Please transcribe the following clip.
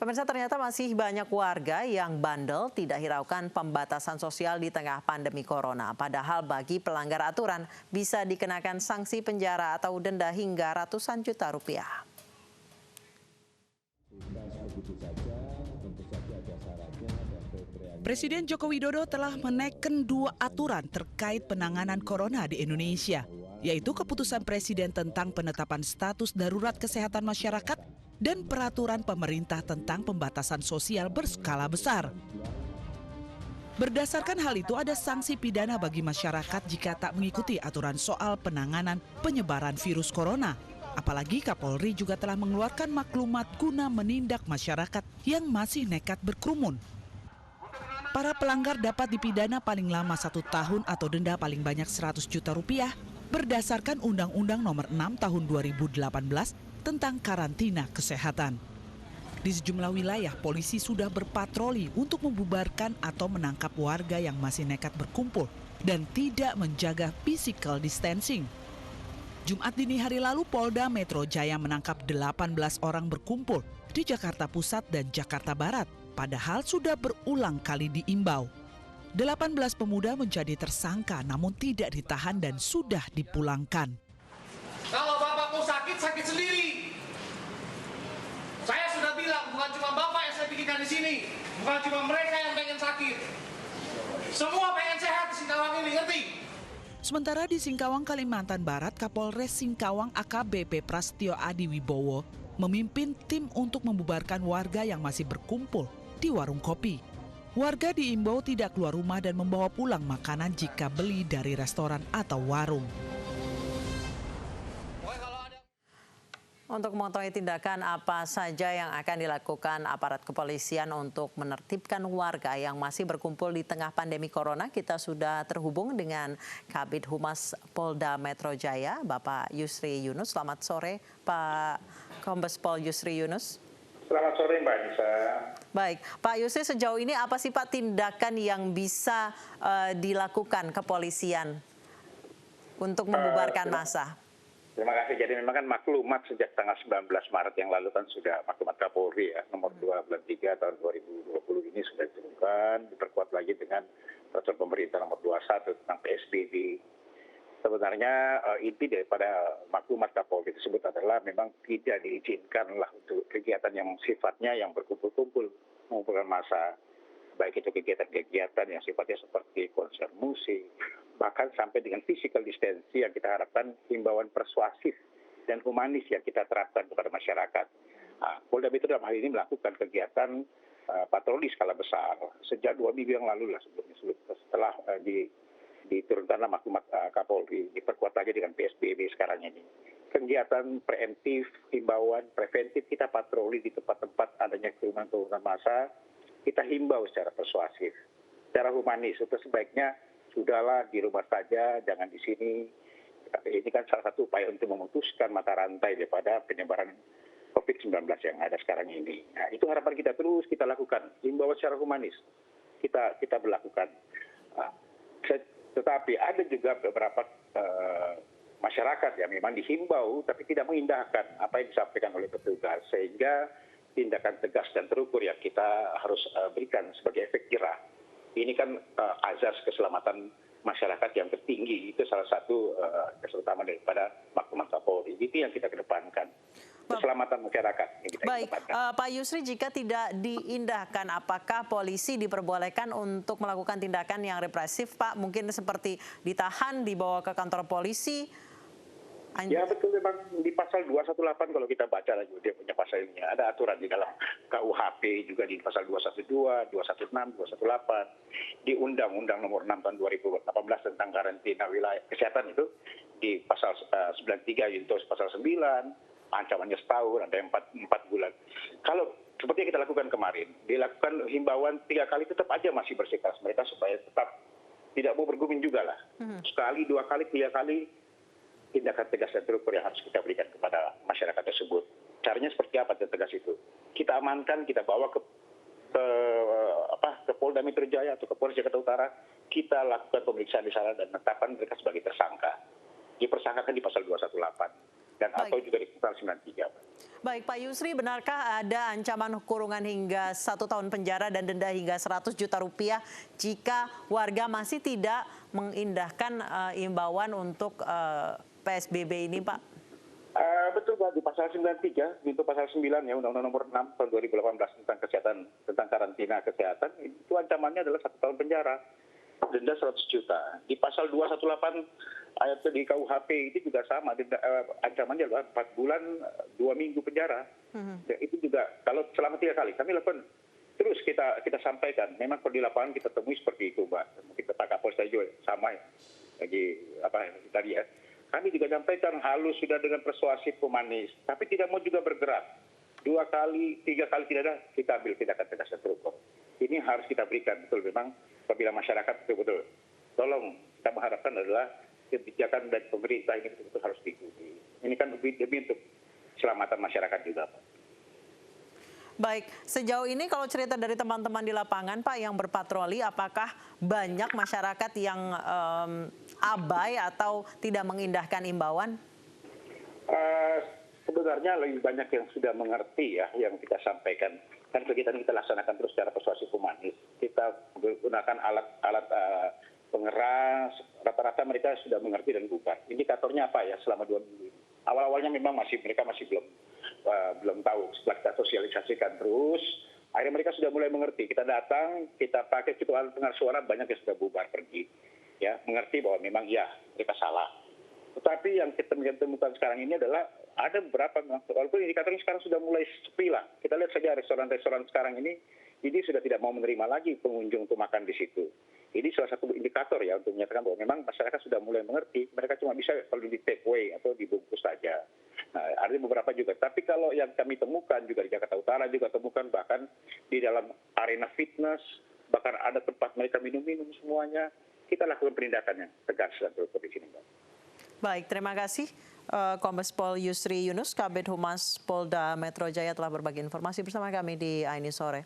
Pemirsa, ternyata masih banyak warga yang bandel tidak hiraukan pembatasan sosial di tengah pandemi corona. Padahal bagi pelanggar aturan bisa dikenakan sanksi penjara atau denda hingga ratusan juta rupiah. Presiden Joko Widodo telah menaikkan 2 aturan terkait penanganan corona di Indonesia, yaitu keputusan Presiden tentang penetapan status darurat kesehatan masyarakat dan peraturan pemerintah tentang pembatasan sosial berskala besar. Berdasarkan hal itu, ada sanksi pidana bagi masyarakat jika tak mengikuti aturan soal penanganan penyebaran virus corona. Apalagi Kapolri juga telah mengeluarkan maklumat guna menindak masyarakat yang masih nekat berkerumun. Para pelanggar dapat dipidana paling lama 1 tahun atau denda paling banyak 100 juta rupiah berdasarkan Undang-Undang Nomor 6 Tahun 2018 tentang karantina kesehatan. Di sejumlah wilayah, polisi sudah berpatroli untuk membubarkan atau menangkap warga yang masih nekat berkumpul dan tidak menjaga physical distancing. Jumat dini hari lalu, Polda Metro Jaya menangkap 18 orang berkumpul di Jakarta Pusat dan Jakarta Barat. Padahal sudah berulang kali diimbau. 18 pemuda menjadi tersangka namun tidak ditahan dan sudah dipulangkan. Kalau bapakmu sakit, sakit sendiri. Saya sudah bilang, bukan cuma bapak yang saya pikirkan di sini. Bukan cuma mereka yang pengen sakit. Semua pengen sehat di Singkawang ini, ngerti? Sementara di Singkawang, Kalimantan Barat, Kapolres Singkawang AKBP Prasetyo Adi Wibowo memimpin tim untuk membubarkan warga yang masih berkumpul di warung kopi. Warga diimbau tidak keluar rumah dan membawa pulang makanan jika beli dari restoran atau warung. Untuk mengetahui tindakan apa saja yang akan dilakukan aparat kepolisian untuk menertibkan warga yang masih berkumpul di tengah pandemi corona, kita sudah terhubung dengan Kabid Humas Polda Metro Jaya, Bapak Yusri Yunus. Selamat sore, Pak Kombes Pol Yusri Yunus. Selamat sore, Mbak Nisa. Baik, Pak Yusri, sejauh ini apa sih Pak tindakan yang bisa dilakukan kepolisian untuk membubarkan massa? Terima kasih. Jadi memang kan maklumat sejak tanggal 19 Maret yang lalu kan sudah maklumat Kapolri ya, nomor 2 bulan 3 tahun 2020 ini sudah ditentukan, diperkuat lagi dengan peraturan pemerintah nomor 21 tentang PSBB. Sebenarnya inti daripada maklumat Kapolri tersebut adalah memang tidak diizinkanlah untuk kegiatan yang sifatnya yang berkumpul-kumpul, mengumpulkan massa, baik itu kegiatan-kegiatan yang sifatnya seperti konser musik, bahkan sampai dengan physical distancing yang kita harapkan himbauan persuasif dan humanis yang kita terapkan kepada masyarakat. Polda Metro dalam hal ini melakukan kegiatan patroli skala besar sejak 2 minggu yang lalu lah setelah diturunkanlah maklumat Kapolri, diperkuat lagi dengan PSBB sekarang ini. Kegiatan preemptif, himbauan preventif kita patroli di tempat-tempat adanya kerumunan massa, kita himbau secara persuasif, secara humanis. Itu sebaiknya sudahlah di rumah saja, jangan di sini. Ini kan salah satu upaya untuk memutuskan mata rantai daripada penyebaran COVID-19 yang ada sekarang ini. Nah, itu harapan kita terus kita lakukan, himbauan secara humanis kita berlakukan. Tetapi ada juga beberapa masyarakat yang memang dihimbau tapi tidak mengindahkan apa yang disampaikan oleh petugas, sehingga tindakan tegas dan terukur yang kita harus berikan sebagai efek jerah. Ini kan azas keselamatan masyarakat yang tertinggi, itu salah satu terutama daripada maklumat Kapolri. Itu yang kita kedepankan, keselamatan masyarakat yang kita kedepankan. Pak Yusri, jika tidak diindahkan, apakah polisi diperbolehkan untuk melakukan tindakan yang represif, Pak? Mungkin seperti ditahan, dibawa ke kantor polisi? Ya betul, memang di pasal 218 kalau kita baca lagi dia punya pasalnya, ada aturan di dalam KUHP juga di pasal 212, 216, 218, di Undang-Undang Nomor 6 Tahun 2018 tentang karantina wilayah kesehatan itu di pasal 93 yaitu pasal 9, ancamannya setahun, ada 4 bulan. Kalau seperti yang kita lakukan kemarin, dilakukan himbauan 3 kali, tetap aja masih bersikeras mereka supaya tetap tidak mau berguming juga lah. Sekali, 2 kali, 3 kali, tindakan tegas dan terukur yang harus kita berikan kepada masyarakat tersebut. Caranya seperti apa tegas itu? Kita amankan, kita bawa ke Polda Metro Jaya atau ke Polres Jakarta Utara, kita lakukan pemeriksaan di sana dan menetapkan mereka sebagai tersangka. Dipersangkakan di pasal 218. dan atau juga di pasal 93. Baik Pak Yusri, benarkah ada ancaman kurungan hingga 1 tahun penjara dan denda hingga 100 juta rupiah jika warga masih tidak mengindahkan imbauan untuk PSBB ini, Pak? Betul Pak, di pasal 93, itu pasal 9 ya, Undang-Undang Nomor 6 tahun 2018 tentang kesehatan, tentang karantina kesehatan, itu ancamannya adalah 1 tahun penjara, denda 100 juta. Di pasal 218 ayat di KUHP itu juga sama, ancamannya adalah 4 bulan 2 minggu penjara. Dan itu juga kalau selama 3 kali kami lakukan terus kita sampaikan. Memang kalau di lapangan kita temui seperti itu, Mbak. Kita Pak Kapolres juga sama ya, lagi tadi ya. Kami juga sampaikan halus sudah dengan persuasif pemanis, tapi tidak mau juga bergerak. 2 kali, 3 kali tidak ada, kita ambil tindakan tegas dan terukur. Ini harus kita berikan betul memang apabila masyarakat betul-betul. Tolong kita mengharapkan adalah kebijakan dari pemerintah ini betul-betul harus diikuti. Ini kan demi untuk keselamatan masyarakat juga, Pak. Baik, sejauh ini kalau cerita dari teman-teman di lapangan, Pak, yang berpatroli, apakah banyak masyarakat yang abai atau tidak mengindahkan imbauan? Sebenarnya lebih banyak yang sudah mengerti ya yang kita sampaikan. Kan kegiatan kita laksanakan terus secara persuasif humanis. Kita menggunakan alat pengeras, rata-rata mereka sudah mengerti dan bubar. Indikatornya apa ya selama 2 minggu ini? Awal-awalnya memang mereka masih belum tahu. Setelah kita sosialisasikan terus, akhirnya mereka sudah mulai mengerti. Kita datang, kita pakai itu alat pengeras suara, banyak yang sudah bubar pergi. Ya, mengerti bahwa memang ya mereka salah. Tetapi yang kita temukan sekarang ini adalah ada beberapa, walaupun indikatornya sekarang sudah mulai sepi lah. Kita lihat saja restoran-restoran sekarang ini sudah tidak mau menerima lagi pengunjung untuk makan di situ. Ini salah satu indikator ya untuk menyatakan bahwa memang masyarakat sudah mulai mengerti. Mereka cuma bisa kalau di take away atau dibungkus saja. Nah, ada beberapa juga. Tapi kalau yang kami temukan juga di Jakarta Utara juga temukan bahkan di dalam arena fitness, bahkan ada tempat mereka minum-minum semuanya. Kita lakukan penindakan yang tegas dan terukur di sini, Mbak. Baik, terima kasih Kombes Pol Yusri Yunus, Kabid Humas Polda Metro Jaya telah berbagi informasi bersama kami di AINI Sore.